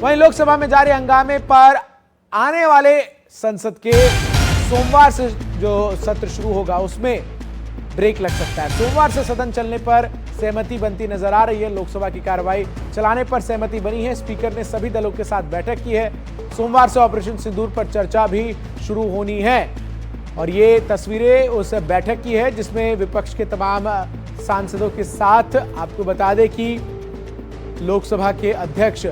वहीं लोकसभा में जारी हंगामे पर आने वाले संसद के सोमवार से जो सत्र शुरू होगा उसमें ब्रेक लग सकता है। सोमवार से सदन चलने पर सहमति बनती नजर आ रही है। लोकसभा की कार्रवाई चलाने पर सहमति बनी है। स्पीकर ने सभी दलों के साथ बैठक की है। सोमवार से ऑपरेशन सिंदूर पर चर्चा भी शुरू होनी है और ये तस्वीरें उस बैठक की है जिसमें विपक्ष के तमाम सांसदों के साथ आपको बता दें कि लोकसभा के अध्यक्ष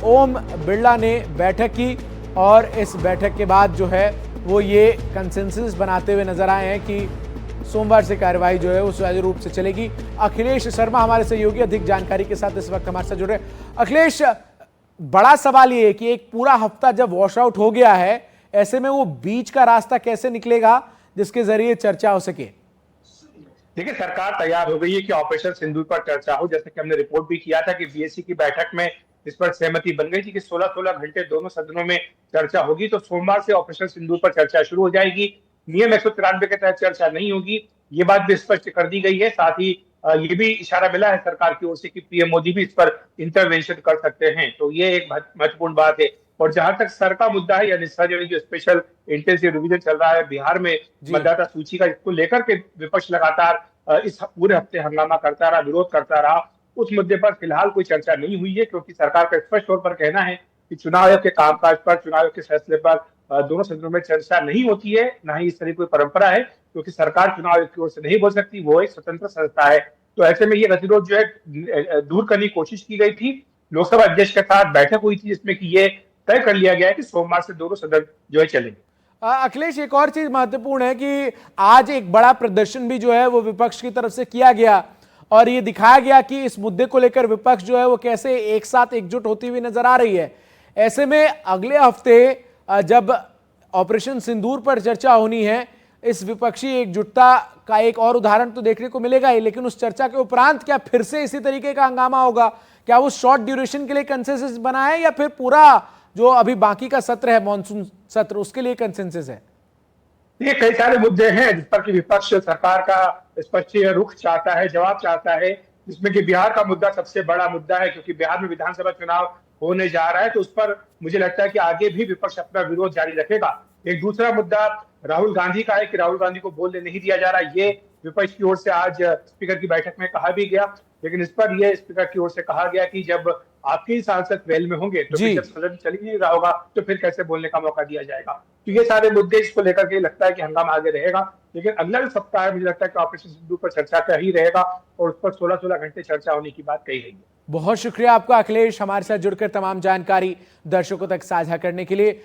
ओम बिरला ने बैठक की और इस बैठक के बाद जो है वो ये कंसेंसस बनाते हुए नजर आए हैं कि सोमवार से कार्यवाही जो है वो सुचारू रूप से चलेगी। अखिलेश शर्मा हमारे सहयोगी अधिक जानकारी के साथ इस वक्त हमारे साथ जुड़ रहे हैं। अखिलेश, बड़ा सवाल ये है कि एक पूरा हफ्ता जब वॉश आउट हो गया है, ऐसे में वो बीच का रास्ता कैसे निकलेगा जिसके जरिए चर्चा हो सके? देखिए, सरकार तैयार हो गई है कि ऑपरेशन सिंदूर पर चर्चा हो। जैसे कि हमने रिपोर्ट भी किया था कि बीएससी की बैठक में इस पर सहमति बन गई थी कि 16-16 घंटे दोनों सदनों में चर्चा होगी। तो सोमवार से ऑपरेशन सिंदूर पर चर्चा शुरू हो जाएगी। नियम 193 के तहत चर्चा नहीं होगी, ये बात भी स्पष्ट कर दी गई है। साथ ही ये भी इशारा मिला है सरकार की ओर से कि पीएम मोदी भी इस पर इंटरवेंशन कर सकते हैं। तो ये एक महत्वपूर्ण बात है। और जहां तक सर का मुद्दा है, यानी सर जो स्पेशल इंटेंसिव रिवीजन चल रहा है बिहार में मतदाता सूची का, इसको लेकर के विपक्ष लगातार इस पूरे हफ्ते हंगामा करता रहा, विरोध करता रहा। उस मुद्दे पर फिलहाल कोई चर्चा नहीं हुई है, क्योंकि सरकार का स्पष्ट तौर पर कहना है कि चुनाव आयोग के कामकाज पर, चुनाव आयोग के फैसले पर दोनों सदनों में चर्चा नहीं होती है। न ही इस तरह कोई परंपरा है, क्योंकि सरकार चुनाव आयोग की ओर से नहीं बोल सकती, वो एक स्वतंत्र संस्था है। तो ऐसे में ये गतिरोध जो है दूर करने की कोशिश की गई थी। लोकसभा अध्यक्ष के साथ बैठक हुई थी जिसमें कि ये तय कर लिया गया है कि सोमवार से दोनों सदन जो है चलेंगे। अखिलेश, एक और चीज महत्वपूर्ण है कि आज एक बड़ा प्रदर्शन भी जो है वो विपक्ष की तरफ से किया गया और ये दिखाया गया कि इस मुद्दे को लेकर विपक्ष जो है वो कैसे एक साथ एकजुट होती हुई नजर आ रही है। ऐसे में अगले हफ्ते जब ऑपरेशन सिंदूर पर चर्चा होनी है, इस विपक्षी एकजुटता का एक और उदाहरण तो देखने को मिलेगा ही, लेकिन उस चर्चा के उपरांत क्या फिर से इसी तरीके का हंगामा होगा? क्या वो शॉर्ट ड्यूरेशन के लिए कंसेंसस बना है या फिर पूरा जो अभी बाकी का सत्र है, मॉनसून सत्र, उसके लिए कंसेंसस है? ये कई सारे मुद्दे हैं जिस पर कि विपक्ष सरकार का स्पष्ट रुख चाहता है, जवाब चाहता है, जिसमें कि बिहार का मुद्दा सबसे बड़ा मुद्दा है, क्योंकि बिहार में विधानसभा चुनाव होने जा रहा है। तो उस पर मुझे लगता है कि आगे भी विपक्ष अपना विरोध जारी रखेगा। एक दूसरा मुद्दा राहुल गांधी का है कि राहुल गांधी को बोलने नहीं दिया जा रहा। ये विपक्ष की ओर से आज स्पीकर की बैठक में कहा भी गया, लेकिन इस पर यह स्पीकर की ओर से कहा गया कि जब आपके ही सांसद वेल में होंगे तो फिर जब सदन चल ही नहीं रहा होगा तो फिर कैसे बोलने का मौका दिया जाएगा। तो ये सारे मुद्दे इसको लेकर के लगता है कि हंगामा आगे रहेगा। लेकिन अगला जो सप्ताह है, मुझे लगता है कि ऑपरेशन सिंदूर पर चर्चा का ही रहेगा और उस पर 16-16 घंटे चर्चा होने की बात कही गई है। बहुत शुक्रिया आपका अखिलेश, हमारे साथ जुड़कर तमाम जानकारी दर्शकों तक साझा करने के लिए।